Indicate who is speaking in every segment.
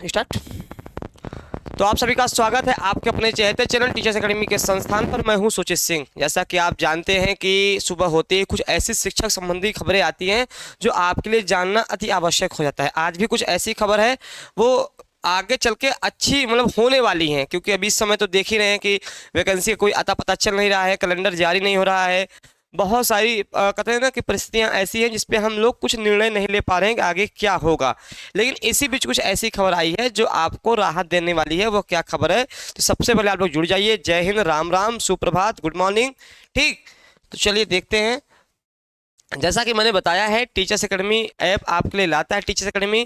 Speaker 1: Start. तो आप सभी का स्वागत है आपके अपने चहेते चैनल टीचर्स एकेडमी के संस्थान पर। मैं हूं सुचित सिंह। जैसा कि आप जानते हैं कि सुबह होते ही कुछ ऐसी शिक्षक संबंधी खबरें आती हैं जो आपके लिए जानना अति आवश्यक हो जाता है। आज भी कुछ ऐसी खबर है वो आगे चल के अच्छी मतलब होने वाली हैं, क्योंकि अभी इस समय तो देख ही रहे हैं कि वैकेंसी का कोई अता पता चल नहीं रहा है, कैलेंडर जारी नहीं हो रहा है। बहुत सारी कहते हैं ना कि परिस्थितियां ऐसी हैं जिसपे हम लोग कुछ निर्णय नहीं ले पा रहे हैं कि आगे क्या होगा। लेकिन इसी बीच कुछ ऐसी खबर आई है जो आपको राहत देने वाली है। वो क्या खबर है? तो सबसे पहले आप लोग जुड़ जाइए। जय हिंद, राम राम, सुप्रभात, गुड मॉर्निंग। ठीक, तो चलिए देखते हैं। जैसा कि मैंने बताया है, टीचर्स एकेडमी ऐप आपके लिए लाता है teachers academy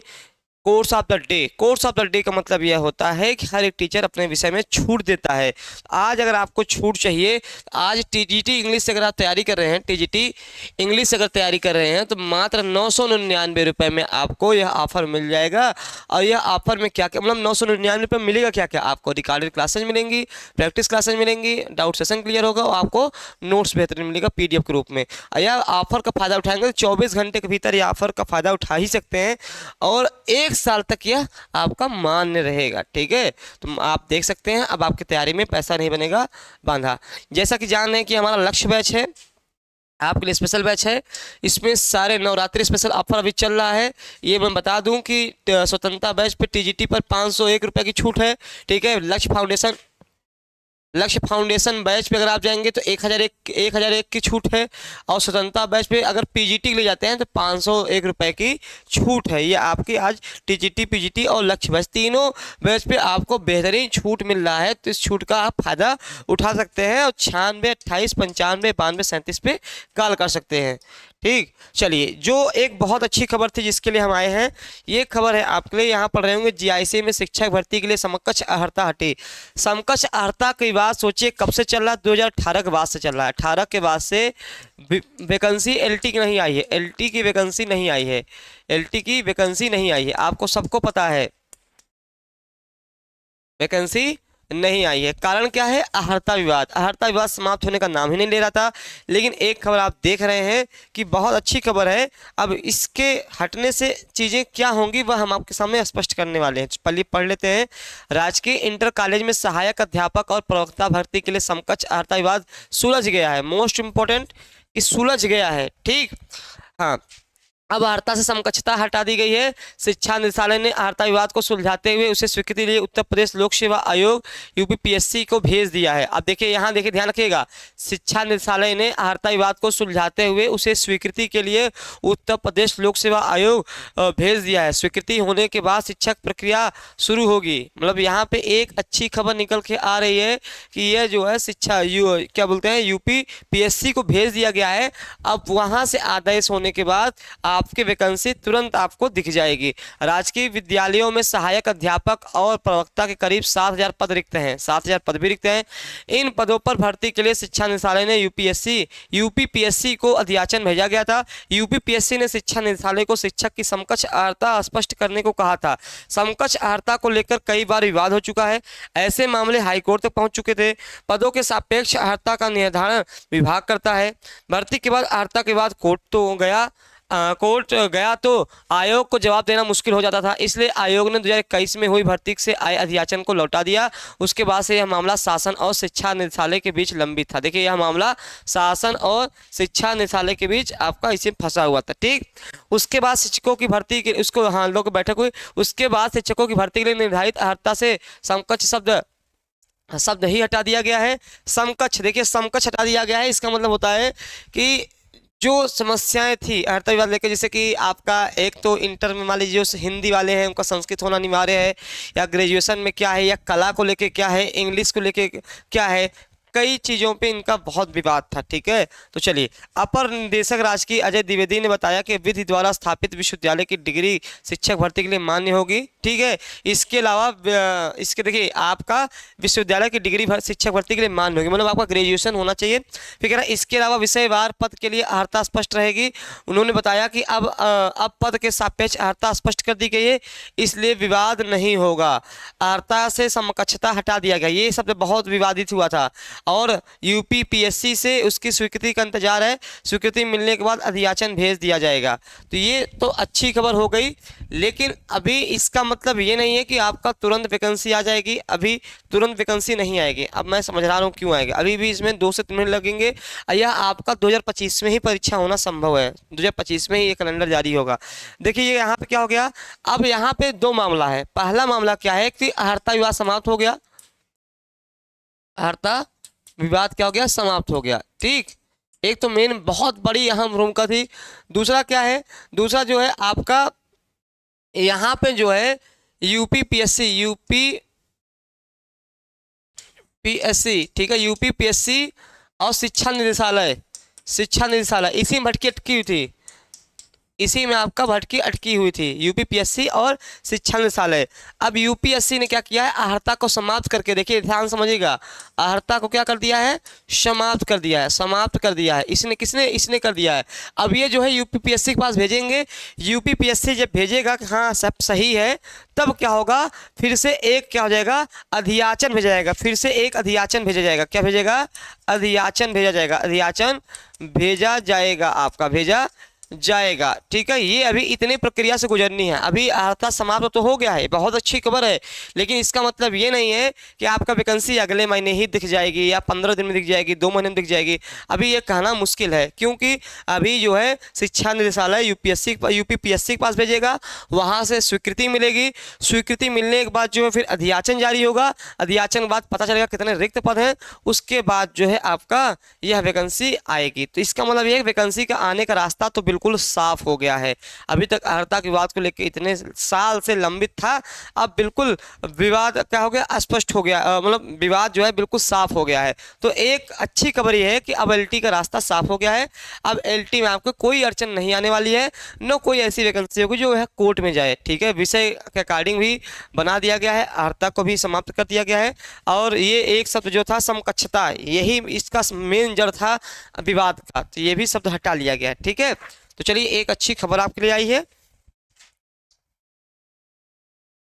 Speaker 1: course of the day. Course of the day का मतलब यह होता है कि हर एक टीचर अपने विषय में छूट देता है। आज अगर आपको छूट चाहिए, आज टीजीटी इंग्लिश से अगर आप तैयारी कर रहे हैं, टीजीटी इंग्लिश से अगर तैयारी कर रहे हैं, तो मात्र 999 रुपये में आपको यह ऑफर मिल जाएगा। और यह ऑफर में क्या क्या मतलब 999 रुपये मिलेगा क्या क्या? आपको रिकॉर्डेड क्लासेज मिलेंगी, प्रैक्टिस क्लासेज मिलेंगी, डाउट सेशन क्लियर होगा और आपको नोट्स बेहतरीन मिलेगा पीडीएफ के रूप में। और यह ऑफर का फायदा उठाएंगे तो 24 घंटे के भीतर यह ऑफर का फायदा उठा ही सकते हैं और 1 साल तक यह आपका मान्य रहेगा। ठीक है, तो आप देख सकते हैं अब आपकी तैयारी में पैसा नहीं बनेगा बांधा। जैसा कि जान रहे हैं कि हमारा लक्ष्य बैच है, आपके लिए स्पेशल बैच है। इसमें सारे नवरात्रि स्पेशल ऑफर अभी चल रहा है। ये मैं बता दूं कि स्वतंत्रता बैच पे टीजीटी पर 501 रुपये की छूट है। ठीक है, लक्ष्य फाउंडेशन बैच पे अगर आप जाएंगे तो 1001 की छूट है। और स्वतंत्रता बैच पे अगर पीजीटी के लिए जाते हैं तो 501 रुपये की छूट है। ये आपकी आज टीजीटी, पीजीटी और लक्ष्य बैच तीनों बैच पे आपको बेहतरीन छूट मिल रहा है। तो इस छूट का आप फायदा उठा सकते हैं और 96 28 95 92 37 पे कॉल कर सकते हैं। ठीक, चलिए, जो एक बहुत अच्छी खबर थी जिसके लिए हम आए हैं, ये खबर है आपके लिए। यहाँ पढ़ रहे होंगे जीआईसी में शिक्षक भर्ती के लिए समकक्ष अर्हता हटी। समकक्ष अर्हता की बात सोचिए कब से चल रहा है? 2018 के बाद से चल रहा है। 18 के बाद से वैकेंसी एलटी की नहीं आई है। एलटी की वैकेंसी नहीं आई है। एलटी की वैकेंसी नहीं आई है, आपको सबको पता है। वैकेंसी नहीं आई है। कारण क्या है? अर्हता विवाद। अर्हता विवाद समाप्त होने का नाम ही नहीं ले रहा था। लेकिन एक खबर आप देख रहे हैं कि बहुत अच्छी खबर है। अब इसके हटने से चीज़ें क्या होंगी वह हम आपके सामने स्पष्ट करने वाले हैं। पहले पढ़ लेते हैं। राजकीय इंटर कॉलेज में सहायक अध्यापक और प्रवक्ता भर्ती के लिए समकक्ष अर्हता विवाद सुलझ गया है। मोस्ट इंपॉर्टेंट कि सुलझ गया है। ठीक, हाँ, अब अर्हता से समकक्षता हटा दी गई है। शिक्षा निदेशालय ने अर्हता विवाद को सुलझाते हुए उसे स्वीकृति लिए उत्तर प्रदेश लोक सेवा आयोग यूपीपीएससी को भेज दिया है। अब देखिए, यहाँ देखिए, ध्यान रखिएगा। शिक्षा निदेशालय ने अर्हता विवाद को सुलझाते हुए उसे स्वीकृति के लिए उत्तर प्रदेश लोक सेवा आयोग भेज दिया है। स्वीकृति होने के बाद शिक्षक प्रक्रिया शुरू होगी। मतलब यहाँ पे एक अच्छी खबर निकल के आ रही है कि यह जो है क्या बोलते हैं, यूपीपीएससी को भेज दिया गया है। अब वहाँ से आदेश होने के बाद आपकी वैकेंसी तुरंत आपको दिख जाएगी। राजकीय विद्यालयों में सहायक अध्यापक और प्रवक्ता के करीब 7000 पद रिक्त हैं। 7000 पद भी रिक्त हैं। इन पदों पर भर्ती के लिए शिक्षा निदेशालय ने यूपीपीएससी को अध्याचन भेजा गया था। यूपीपीएससी ने शिक्षा निदेशालय को शिक्षक की समकक्ष अर्हता स्पष्ट करने को कहा था। समकक्ष अर्हता को लेकर कई बार विवाद हो चुका है। ऐसे मामले हाईकोर्ट तक पहुंच चुके थे। पदों के सापेक्ष अर्हता का निर्धारण विभाग करता है। भर्ती के बाद अर्हता के बाद कोर्ट गया तो आयोग को जवाब देना मुश्किल हो जाता था। इसलिए आयोग ने 2021 में हुई भर्ती से आए अध्याचन को लौटा दिया। उसके बाद से यह मामला शासन और शिक्षा निदेशालय के बीच लंबित था। देखिए, यह मामला शासन और शिक्षा निदेशालय के बीच आपका इसे फंसा हुआ था। ठीक, उसके बाद शिक्षकों की भर्ती के उसको हाँ लोग बैठक हुई। उसके बाद शिक्षकों की भर्ती के लिए निर्धारित अर्हता से समकक्ष शब्द ही हटा दिया गया है। समकक्ष, देखिए, समकक्ष हटा दिया गया है। इसका मतलब होता है कि जो समस्याएं थी अर्हता विवाद लेकर, जैसे कि आपका एक तो इंटर में मान लीजिए जो हिंदी वाले हैं उनका संस्कृत होना अनिवार्य है, या ग्रेजुएशन में क्या है, या कला को लेके क्या है, इंग्लिश को लेके क्या है, कई चीज़ों पे इनका बहुत विवाद था। ठीक है, तो चलिए, अपर निदेशक राजकीय अजय द्विवेदी ने बताया कि विधि द्वारा स्थापित विश्वविद्यालय की डिग्री शिक्षक भर्ती के लिए मान्य होगी। ठीक है, इसके अलावा इसके देखिए आपका विश्वविद्यालय की डिग्री शिक्षक भर्ती के लिए मान्य होगी, मतलब आपका ग्रेजुएशन होना चाहिए। फिर कह रहा है इसके अलावा विषयवार पद के लिए अर्हता स्पष्ट रहेगी। उन्होंने बताया कि अब पद के सापेक्ष अर्हता स्पष्ट कर दी गई है, इसलिए विवाद नहीं होगा। अर्हता से समकक्षता हटा दिया गया, ये शब्द बहुत विवादित हुआ था। और यूपीपीएससी से उसकी स्वीकृति का इंतजार है। स्वीकृति मिलने के बाद अधियाचन भेज दिया जाएगा। तो ये तो अच्छी खबर हो गई, लेकिन अभी इसका मतलब ये नहीं है कि आपका तुरंत वैकेंसी आ जाएगी। अभी तुरंत वैकेंसी नहीं आएगी। अब मैं समझ रहा हूँ क्यों आएगी। अभी भी इसमें 2 से 3 महीने लगेंगे। यह आपका 2025 में ही परीक्षा होना संभव है। 2025 में ही ये कैलेंडर जारी होगा। देखिए ये यहाँ पे क्या हो गया। अब यहाँ पे 2 मामला है। पहला मामला क्या है कि अर्हता विवाद समाप्त हो गया। अर्हता विवाद क्या हो गया, समाप्त हो गया। ठीक, एक तो मेन बहुत बड़ी अहम भूमिका थी। दूसरा क्या है, दूसरा जो है आपका यहाँ पे जो है यूपीपीएससी ठीक है, यूपीपीएससी और शिक्षा निदेशालय इसी में भटकी अटकी हुई थी। इसी में आपका भटकी अटकी हुई थी, यूपीपीएससी और शिक्षा निदेशालय। अब यूपीएससी ने क्या किया है, अर्हता को समाप्त करके, देखिए ध्यान समझिएगा, अर्हता को क्या कर दिया है, समाप्त कर दिया है। इसने किसने, इसने कर दिया है। अब ये जो है यूपीपीएससी के पास भेजेंगे। यूपीपीएससी जब भेजेगा कि हाँ सब सही है, तब क्या होगा, फिर से एक क्या हो जाएगा, अधियाचन भेजा जाएगा। फिर से एक अधियाचन भेजा जाएगा। क्या भेजेगा, अधियाचन भेजा जाएगा। आपका भेजा जाएगा। ठीक है, ये अभी इतनी प्रक्रिया से गुजरनी है। अभी अर्हता समाप्त तो हो गया है, बहुत अच्छी खबर है, लेकिन इसका मतलब ये नहीं है कि आपका वैकेंसी अगले महीने ही दिख जाएगी या 15 दिन में दिख जाएगी, 2 महीने में दिख जाएगी। अभी ये कहना मुश्किल है, क्योंकि अभी जो है शिक्षा निदेशालय यूपीपीएससी के पास भेजेगा, वहाँ से स्वीकृति मिलेगी। स्वीकृति मिलने के बाद जो है फिर अधियाचन जारी होगा। अधियाचन के बाद पता चलेगा कितने रिक्त पद हैं, उसके बाद जो है आपका यह वैकेंसी आएगी। तो इसका मतलब ये वैकेंसी का आने का रास्ता तो बिल्कुल साफ हो गया है। अभी तक अर्हता के विवाद को लेकर इतने साल से लंबित था, अब बिल्कुल विवाद क्या हो गया, स्पष्ट हो गया, मतलब विवाद जो है बिल्कुल साफ हो गया है। तो एक अच्छी खबर यह है कि अब एलटी का रास्ता साफ हो गया है। अब एलटी में आपको कोई अड़चन नहीं आने वाली है, न कोई ऐसी वैकेंसी होगी जो है कोर्ट में जाए। ठीक है, विषय के अकॉर्डिंग भी बना दिया गया है, अर्हता को भी समाप्त कर दिया गया है। और ये एक शब्द जो था समकक्षता, यही इसका मेन जड़ था विवाद का, तो ये भी शब्द हटा लिया गया है। ठीक है, तो चलिए एक अच्छी खबर आपके लिए आई है।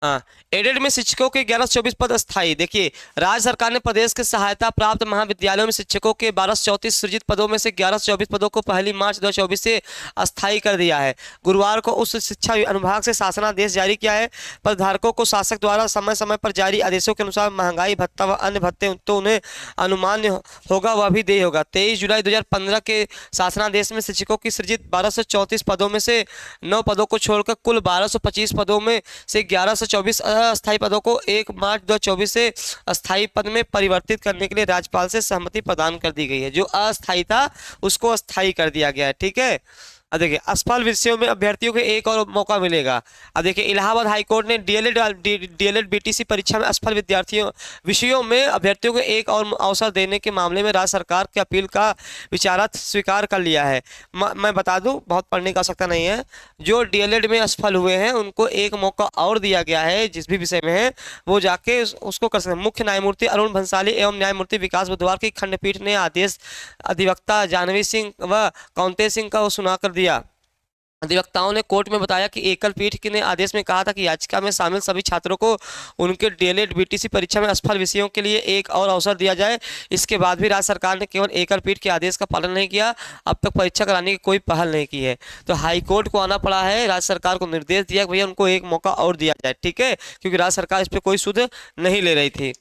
Speaker 1: हाँ, एडेड में शिक्षकों के 1124 पद अस्थायी। देखिए राज्य सरकार ने प्रदेश के सहायता प्राप्त महाविद्यालयों में शिक्षकों के 1234 सृजित पदों में से 1124 पदों को 1 मार्च 2024 से अस्थायी कर दिया है। गुरुवार को उच्च शिक्षा अनुभाग से शासनादेश जारी किया है। पदधारकों को शासक द्वारा समय समय पर जारी आदेशों के अनुसार महंगाई भत्ता व अन्य भत्ते तो उन्हें अनुमान होगा वह भी देय होगा। 23 जुलाई 2015 के शासनादेश में शिक्षकों की सृजित 1234 पदों में से 9 पदों को छोड़कर कुल 1225 पदों में से 1124 अस्थायी पदों को 1 मार्च 2024 से अस्थायी पद में परिवर्तित करने के लिए राज्यपाल से सहमति प्रदान कर दी गई है। जो अस्थायी था उसको अस्थायी कर दिया गया है। ठीक है, अब देखिए असफल विषयों में अभ्यर्थियों को एक और मौका मिलेगा। अब देखिए इलाहाबाद हाईकोर्ट ने डीएलएड बीटीसी परीक्षा में असफल विषयों में अभ्यर्थियों को एक और अवसर देने के मामले में राज्य सरकार की अपील का विचारार्थ स्वीकार कर लिया है। मैं बता दूं, बहुत पढ़ने की आवश्यकता नहीं है। जो डीएलएड में असफल हुए हैं उनको एक मौका और दिया गया है, जिस भी विषय में है वो जाके उसको कर सकते हैं। मुख्य न्यायमूर्ति अरुण भंसाली एवं न्यायमूर्ति विकास बुधवार की खंडपीठ ने आदेश अधिवक्ता जानवी सिंह व कौंते सिंह का सुनाकर दिया। अधिवक्ताओं ने कोर्ट में बताया कि एकल पीठ ने आदेश में कहा था कि याचिका में शामिल सभी छात्रों को उनके डीएलएड बीटीसी परीक्षा में असफल विषयों के लिए एक और अवसर दिया जाए। इसके बाद भी राज्य सरकार ने केवल एकल पीठ के आदेश का पालन नहीं किया, अब तक परीक्षा कराने की कोई पहल नहीं की है। तो हाईकोर्ट को आना पड़ा है, राज्य सरकार को निर्देश दिया कि भैया उनको एक मौका और दिया जाए। ठीक है, क्योंकि राज्य सरकार इस पर कोई सुध नहीं ले रही थी।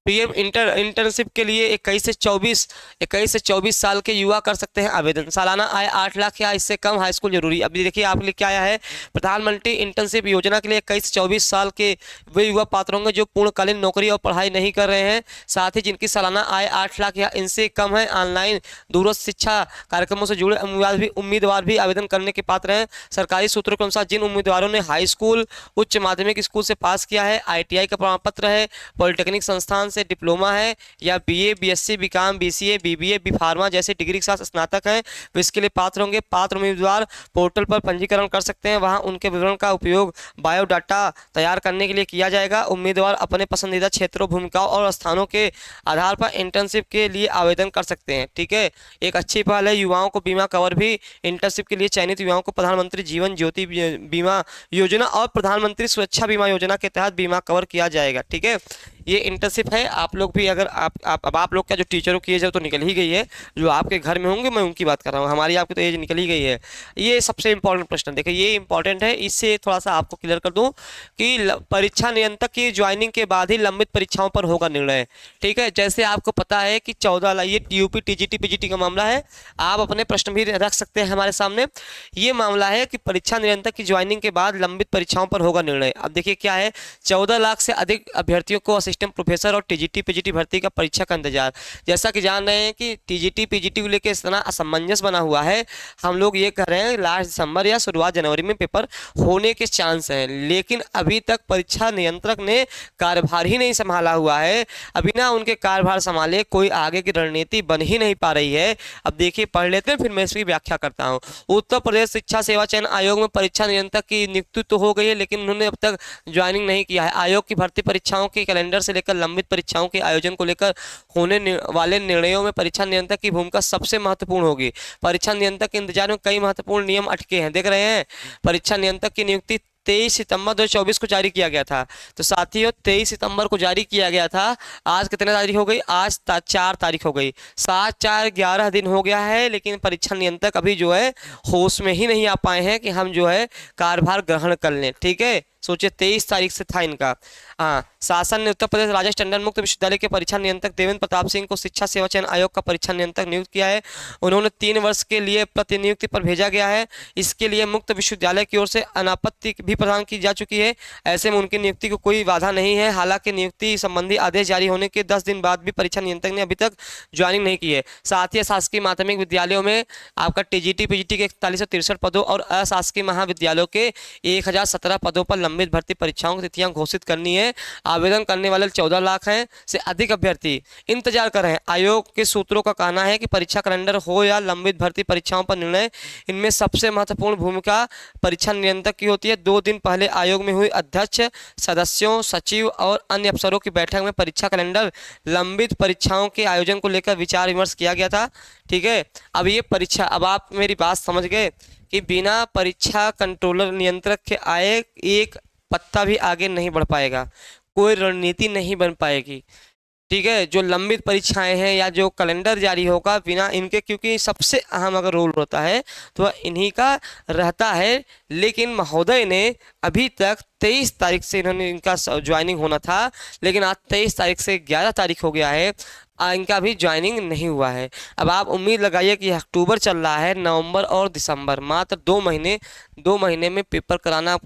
Speaker 1: पीएम इंटर्नशिप के लिए 21 से 24 साल के युवा कर सकते हैं आवेदन। सालाना आय 8 लाख या इससे कम, हाई स्कूल जरूरी। अभी देखिए आपके लिए क्या आया है, प्रधानमंत्री इंटर्नशिप योजना के लिए 21 से 24 साल के वे युवा पात्र होंगे जो पूर्णकालीन नौकरी और पढ़ाई नहीं कर रहे हैं, साथ ही जिनकी सालाना आय 8 लाख या इनसे कम है। ऑनलाइन दूरस्थ शिक्षा कार्यक्रमों से जुड़े उम्मीदवार भी आवेदन करने के पात्र हैं। सरकारी सूत्रों के अनुसार जिन उम्मीदवारों ने हाई स्कूल, उच्च माध्यमिक स्कूल से पास किया है, ITI का प्रमाण पत्र है, पॉलिटेक्निक संस्थान से डिप्लोमा है, या BA, BSc, BCom, BCA, BBA, B.Pharma जैसे डिग्री के साथ स्नातक हैं, वे इसके लिए पात्र होंगे। पात्र उम्मीदवार पोर्टल पर पंजीकरण कर सकते हैं, वहां उनके विवरण का उपयोग बायोडाटा तैयार करने के लिए किया जाएगा। उम्मीदवार अपने पसंदीदा क्षेत्रों, भूमिकाओं और स्थानों के आधार पर इंटर्नशिप के लिए आवेदन कर सकते हैं। ठीक है, एक अच्छी पहल है। युवाओं को बीमा कवर भी, इंटर्नशिप के लिए चयनित युवाओं को प्रधानमंत्री जीवन ज्योति बीमा योजना और प्रधानमंत्री सुरक्षा बीमा योजना के तहत बीमा कवर किया जाएगा। ठीक है, ये इंटर्नशिप है। है आप लोग भी, अगर आप लोग का जो टीचरों की एज है तो निकल ही गई है, जो आपके घर में होंगे मैं उनकी बात कर रहा हूँ, हमारी आपकी तो एज निकल ही गई है। ये सबसे इंपॉर्टेंट प्रश्न देखिए, ये इंपॉर्टेंट है, इससे थोड़ा सा आपको क्लियर कर दूं कि परीक्षा नियंत्रक की ज्वाइनिंग के बाद ही लंबित परीक्षाओं पर होगा निर्णय। ठीक है, जैसे आपको पता है कि 14 ये यूपी टीजीटी पीजीटी का मामला है, आप अपने प्रश्न भी रख सकते हैं हमारे सामने। ये मामला है कि परीक्षा नियंत्रक की ज्वाइनिंग के बाद लंबित परीक्षाओं पर होगा निर्णय। अब देखिए क्या है, 14 लाख से अधिक अभ्यर्थियों को असिस्टेंट प्रोफेसर और टीजीटी पीजीटी भर्ती का परीक्षा का इंतजार। जैसा कि जान रहे हैं कि टीजीटी पीजीटी को लेकर इस तरह असमंजस बना हुआ है, हम लोग ये कह रहे हैं लास्ट दिसंबर या शुरुआत जनवरी में पेपर होने के चांस हैं, लेकिन अभी तक परीक्षा नियंत्रक ने कार्यभार ही नहीं संभाला हुआ है। अभी ना उनके कार्यभार संभाले कोई आगे की रणनीति बन ही नहीं पा रही है। अब देखिए पढ़ लेते हैं, फिर मैं इसकी व्याख्या करता हूँ। उत्तर प्रदेश शिक्षा सेवा चयन आयोग में परीक्षा नियंत्रक की नियुक्ति तो हो गई है, लेकिन उन्होंने अब तक ज्वाइनिंग नहीं किया है। आयोग की भर्ती परीक्षाओं के कैलेंडर से लेकर लंबित परीक्षाओं के आयोजन को लेकर होने वाले निर्णयों में परीक्षा नियंत्रक की भूमिका सबसे महत्वपूर्ण होगी। परीक्षा नियंत्रक के इंतजार में कई महत्वपूर्ण नियम अटके हैं, देख रहे हैं। परीक्षा नियंत्रक की नियुक्ति 23 सितंबर 2024 को जारी किया गया था। तो साथियों 23 सितंबर को जारी किया गया था, आज कितने तारीख हो गई, आज 4 तारीख हो गई, 7 4 11 दिन हो गया है, लेकिन परीक्षा नियंत्रक अभी जो है होश में ही नहीं आ पाए हैं कि हम जो है कार्यभार ग्रहण कर लें। ठीक है, सोचिए 23 तारीख से था इनका। हाँ, शासन ने उत्तर प्रदेश राजेश टंडन मुक्त विश्वविद्यालय के परीक्षा नियंत्रक देवेंद्र प्रताप सिंह को शिक्षा सेवा चयन आयोग का परीक्षा नियंत्रक नियुक्त किया है। उन्होंने 3 वर्ष के लिए प्रतिनियुक्ति पर भेजा गया है। इसके लिए मुक्त विश्वविद्यालय की ओर से अनापत्ति भी प्रदान की जा चुकी है। ऐसे में उनकी नियुक्ति को कोई बाधा नहीं है। हालांकि नियुक्ति संबंधी आदेश जारी होने के 10 दिन बाद भी परीक्षा नियंत्रक ने अभी तक ज्वाइनिंग नहीं की है। साथ ही शासकीय माध्यमिक विद्यालयों में आपका टीजीटी पीजीटी के 4163 पदों और अशासकीय महाविद्यालयों के 1017 पदों पर लंबित भर्ती परीक्षाओं की तिथियां घोषित करनी है। आवेदन करने वाले 14 लाख हैं से अधिक अभ्यर्थी इंतजार कर रहे हैं। आयोग के सूत्रों का कहना है कि परीक्षा कैलेंडर हो या लंबित भर्ती परीक्षाओं पर निर्णय, इनमें सबसे महत्वपूर्ण भूमिका परीक्षा नियंत्रक की होती है। 2 दिन पहले आयोग में हुई अध्यक्ष, सदस्यों, सचिव और अन्य अफसरों की बैठक में परीक्षा कैलेंडर, लंबित परीक्षाओं के आयोजन को लेकर विचार विमर्श किया गया था। ठीक है, अब ये परीक्षा, अब आप मेरी बात समझ गए कि बिना परीक्षा कंट्रोलर नियंत्रक के आए एक पत्ता भी आगे नहीं बढ़ पाएगा, कोई रणनीति नहीं बन पाएगी। ठीक है, जो लंबित परीक्षाएं हैं या जो कैलेंडर जारी होगा बिना इनके, क्योंकि सबसे अहम अगर रोल होता है तो वह इन्हीं का रहता है। लेकिन महोदय ने अभी तक 23 तारीख से इन्होंने इनका ज्वाइनिंग होना था, लेकिन आज 23 तारीख से 11 तारीख हो गया है, इनका भी ज्वाइनिंग नहीं हुआ है। अब आप उम्मीद लगाइए कि अक्टूबर चल रहा है, नवंबर और दिसंबर, मात्र 2 महीने में पेपर कराना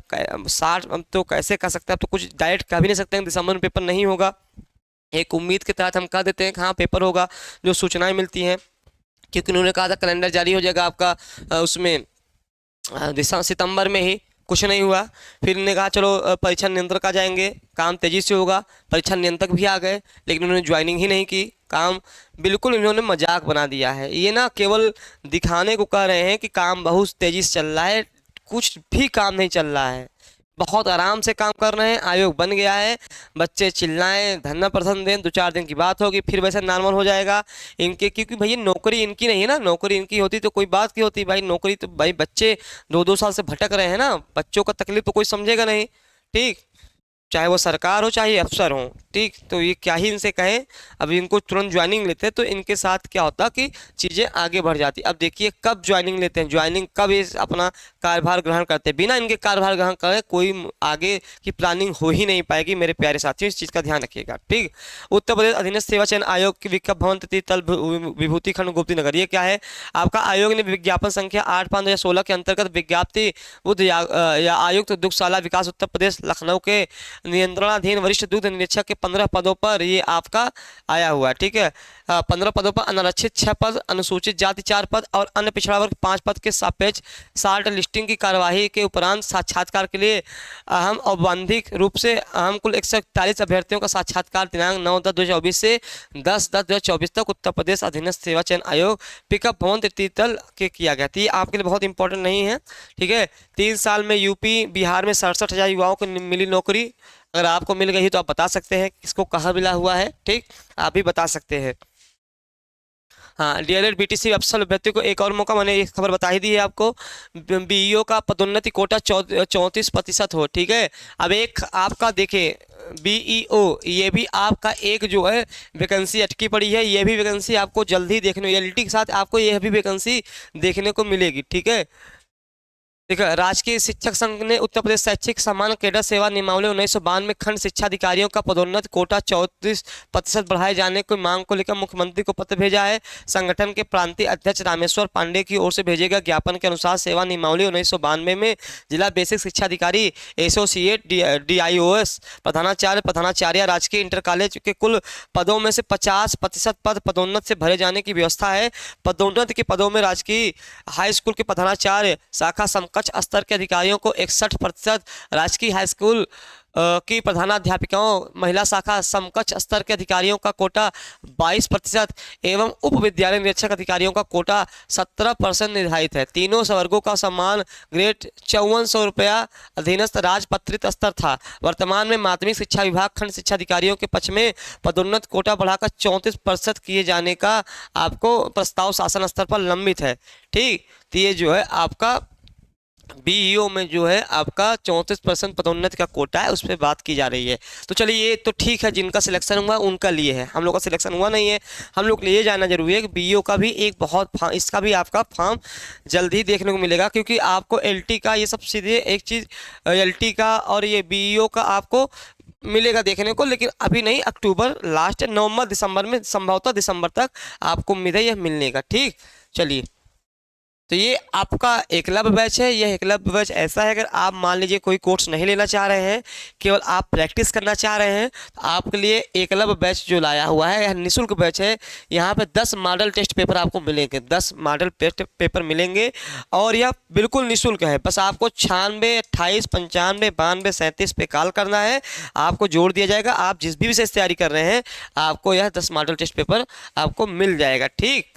Speaker 1: 60, हम तो कैसे कर सकते हैं, अब तो कुछ डायरेक्ट कह भी नहीं सकते हैं दिसंबर में पेपर नहीं होगा। एक उम्मीद के तहत हम कह देते हैं कि हाँ पेपर होगा, जो सूचनाएं मिलती हैं, क्योंकि उन्होंने कहा था कैलेंडर जारी हो जाएगा आपका उसमें सितंबर में ही, कुछ नहीं हुआ। फिर उन्होंने कहा चलो परीक्षा नियंत्रक आ जाएंगे, काम तेजी से होगा, परीक्षा नियंत्रक भी आ गए, लेकिन उन्होंने ज्वाइनिंग ही नहीं की। काम बिल्कुल इन्होंने मजाक बना दिया है। ये ना केवल दिखाने को कह रहे हैं कि काम बहुत तेजी से चल रहा है, कुछ भी काम नहीं चल रहा है, बहुत आराम से काम कर रहे हैं। आयोग बन गया है, बच्चे चिल्लाएं, धरना प्रदर्शन दें, 2-4 दिन की बात होगी, फिर वैसे नॉर्मल हो जाएगा इनके, क्योंकि भैया नौकरी इनकी नहीं है ना। नौकरी इनकी होती तो कोई बात की होती भाई, नौकरी तो भाई बच्चे 2-2 साल से भटक रहे हैं ना, बच्चों का तकलीफ तो कोई समझेगा नहीं। ठीक, चाहे वो सरकार हो चाहे अफसर हो। ठीक, तो ये क्या ही इनसे कहें, अब इनको तुरंत ज्वाइनिंग लेते तो इनके साथ क्या होता कि चीज़ें आगे बढ़ जाती। अब देखिए कब ज्वाइनिंग लेते हैं, ज्वाइनिंग कब ये अपना कार्यभार ग्रहण करते हैं, बिना इनके कार्यभार ग्रहण करे कोई आगे की प्लानिंग हो ही नहीं पाएगी। मेरे प्यारे साथियों, इस चीज़ का ध्यान रखिएगा। ठीक, उत्तर प्रदेश अधीनस्थ सेवा चयन आयोग की विज्ञापन भवन तल विभूति खंड गोमती नगर, ये क्या है आपका, आयोग ने विज्ञापन संख्या 8/5/2016 के अंतर्गत विज्ञप्ति बुद्ध या आयुक्त दुग्धशाला विकास उत्तर प्रदेश लखनऊ के नियंत्रणाधीन वरिष्ठ दुग्ध निरीक्षक के 15 पदों पर ये आपका आया हुआ है। ठीक है, 15 पदों पर अनारक्षित 6 पद, अनुसूचित जाति 4 पद और अन्य पिछड़ा वर्ग 5 पद के सापेक्ष शार्ट लिस्टिंग की कार्यवाही के उपरांत साक्षात्कार के लिए अहम औपबंधिक रूप से अहम कुल 141 अभ्यर्थियों का साक्षात्कार दिनांक 9/10/2024 से 10/10/2024 तक उत्तर प्रदेश अधीनस्थ सेवा चयन आयोग पिकअप भवन तृतीय तल के किया गया। ये आपके लिए बहुत इंपॉर्टेंट नहीं है। ठीक है, 3 साल में यूपी बिहार में 67,000 युवाओं को मिली नौकरी। अगर आपको मिल गई तो आप बता सकते हैं किसको कहाँ मिला हुआ है। ठीक, आप भी बता सकते हैं। हाँ, डीएलएड बीटीसी अफसर अभ्यर्थी को एक और मौका, मैंने एक खबर बता ही दी है आपको। बीईओ का पदोन्नति कोटा 34% हो। ठीक है, अब एक आपका देखिए BEO, ये भी आपका एक जो है वैकेंसी अटकी पड़ी है। ये भी वैकेंसी आपको जल्द ही देखने, एलटी के साथ आपको यह भी वैकेंसी देखने को मिलेगी। ठीक है, देखो, राजकीय शिक्षक संघ ने उत्तर प्रदेश शैक्षिक सम्मान कैडर सेवा नियमावली 1992 में खंड शिक्षा अधिकारियों का पदोन्नत कोटा 34% बढ़ाए जाने की मांग को लेकर मुख्यमंत्री को पत्र भेजा है। संगठन के प्रांतीय अध्यक्ष रामेश्वर पांडे की ओर से भेजे गए ज्ञापन के अनुसार सेवा नियमावली 1992 में जिला बेसिक शिक्षा अधिकारी, एसोसिएट DIOS, प्रधानाचार्य राजकीय इंटर कॉलेज के कुल पदों में से 50% पद पदोन्नत से भरे जाने की व्यवस्था है। पदोन्नत के पदों में राजकीय हाई स्कूल के प्रधानाचार्य शाखा समकक्ष स्तर के अधिकारियों को 61%, राजकीय हाई स्कूल की प्रधानाध्यापिकाओं महिला शाखा समकक्ष स्तर के अधिकारियों का कोटा 22% एवं उप विद्यालय निरीक्षक अधिकारियों का कोटा 17% निर्धारित है। तीनों वर्गों का सम्मान ग्रेड 5400 रुपया अधीनस्थ राजपत्रित स्तर था। वर्तमान में माध्यमिक शिक्षा विभाग खंड शिक्षा अधिकारियों के पक्ष में पदोन्नत कोटा बढ़ाकर 34% किए जाने का आपको प्रस्ताव शासन स्तर पर लंबित है। ठीक, तो ये जो है आपका BEO में जो है आपका 34% पदोन्नति का कोटा है, उस पर बात की जा रही है। तो चलिए, ये तो ठीक है, जिनका सिलेक्शन हुआ उनका लिए है, हम लोग का सिलेक्शन हुआ नहीं है। हम लोग लिए जानना जरूरी है कि BEO का भी एक बहुत इसका भी आपका फॉर्म जल्दी ही देखने को मिलेगा, क्योंकि आपको LT का ये सब सीधे एक चीज़, LT का और ये BEO का आपको मिलेगा देखने को, लेकिन अभी नहीं, अक्टूबर लास्ट, नवंबर दिसंबर में, संभवतः दिसंबर तक आपको उम्मीद है यह मिलने का। ठीक, चलिए, तो ये आपका एकलव्य बैच है। यह एकलव्य बैच ऐसा है, अगर आप मान लीजिए कोई कोर्स नहीं लेना चाह रहे हैं, केवल आप प्रैक्टिस करना चाह रहे हैं, तो आपके लिए एकलव्य बैच जो लाया हुआ है, यह निःशुल्क बैच है। यहाँ पे 10 मॉडल टेस्ट पेपर आपको मिलेंगे, 10 मॉडल टेस्ट पेपर मिलेंगे, और यह बिल्कुल निःशुल्क है। बस आपको 96 28 95 92 37 पे कॉल करना है, आपको जोड़ दिया जाएगा। आप जिस भी विषय से तैयारी कर रहे हैं, आपको यह 10 मॉडल टेस्ट पेपर आपको मिल जाएगा। ठीक,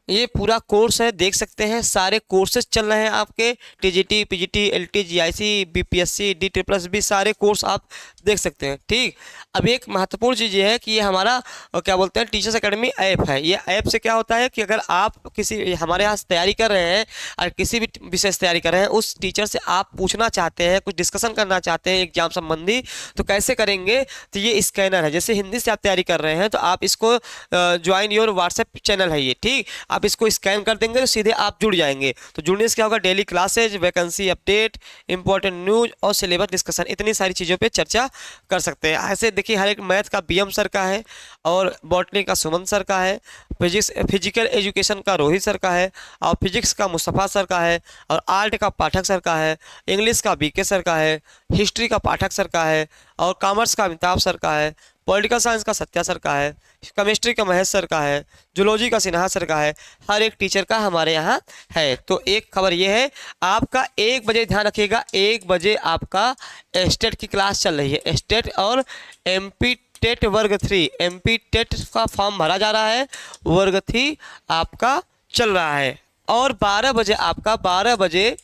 Speaker 1: ये पूरा कोर्स है, देख सकते हैं सारे कोर्सेज चल रहे हैं आपके, TGT PGT LT GIC BPSC D++ सारे कोर्स आप देख सकते हैं। ठीक, अब एक महत्वपूर्ण चीज़ ये है कि ये हमारा क्या बोलते हैं टीचर्स एकेडमी ऐप है। ये ऐप से क्या होता है कि अगर आप किसी हमारे यहाँ से तैयारी कर रहे हैं और किसी भी विषय से तैयारी कर रहे हैं, उस टीचर से आप पूछना चाहते हैं, कुछ डिस्कशन करना चाहते हैं एग्जाम संबंधी, तो कैसे करेंगे? तो ये स्कैनर है, जैसे हिंदी से आप तैयारी कर रहे हैं तो आप इसको ज्वाइन योर व्हाट्सएप चैनल है ये। ठीक, आप इसको स्कैन कर देंगे तो सीधे आप जुड़ जाएंगे। तो जुड़ने से क्या होगा, daily classes, vacancy update, important news और सिलेबस डिस्कशन, इतनी सारी चीज़ों पे चर्चा कर सकते हैं। ऐसे देखिए, हर एक मैथ का BM सर का है, और बॉटनी का सुमन सर का है, फिजिकल एजुकेशन का रोहित सर का है, और फिजिक्स का मुस्तफ़ा सर का है, और आर्ट का पाठक सर का है, इंग्लिश का BK सर का है, हिस्ट्री का पाठक सर का है, और कॉमर्स का अमिताभ सर का है, पॉलिटिकल साइंस का सत्या सर का है, केमिस्ट्री का महेश सर का है, जूलॉजी का सिन्हा सर का है। हर एक टीचर का हमारे यहाँ है। तो एक खबर ये है, आपका 1 बजे ध्यान रखिएगा, 1 बजे आपका स्टेट की क्लास चल रही है। स्टेट और MP टेट वर्ग 3, MP टेट का फॉर्म भरा जा रहा है, वर्ग 3 आपका चल रहा है। और 12 बजे आपका 12 बजे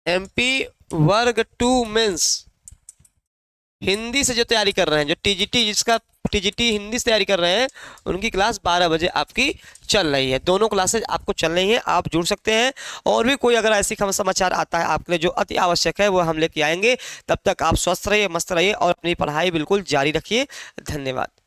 Speaker 1: MP वर्ग 2 मेंस हिंदी से जो तैयारी कर रहे हैं, जो TGT जिसका TGT हिंदी से तैयारी कर रहे हैं, उनकी क्लास 12 बजे आपकी चल रही है। दोनों क्लासेज आपको चल रही हैं, आप जुड़ सकते हैं। और भी कोई अगर ऐसी खबर समाचार आता है आपके लिए जो अति आवश्यक है, वो हम लेके आएंगे। तब तक आप स्वस्थ रहिए, मस्त रहिए और अपनी पढ़ाई बिल्कुल जारी रखिए। धन्यवाद।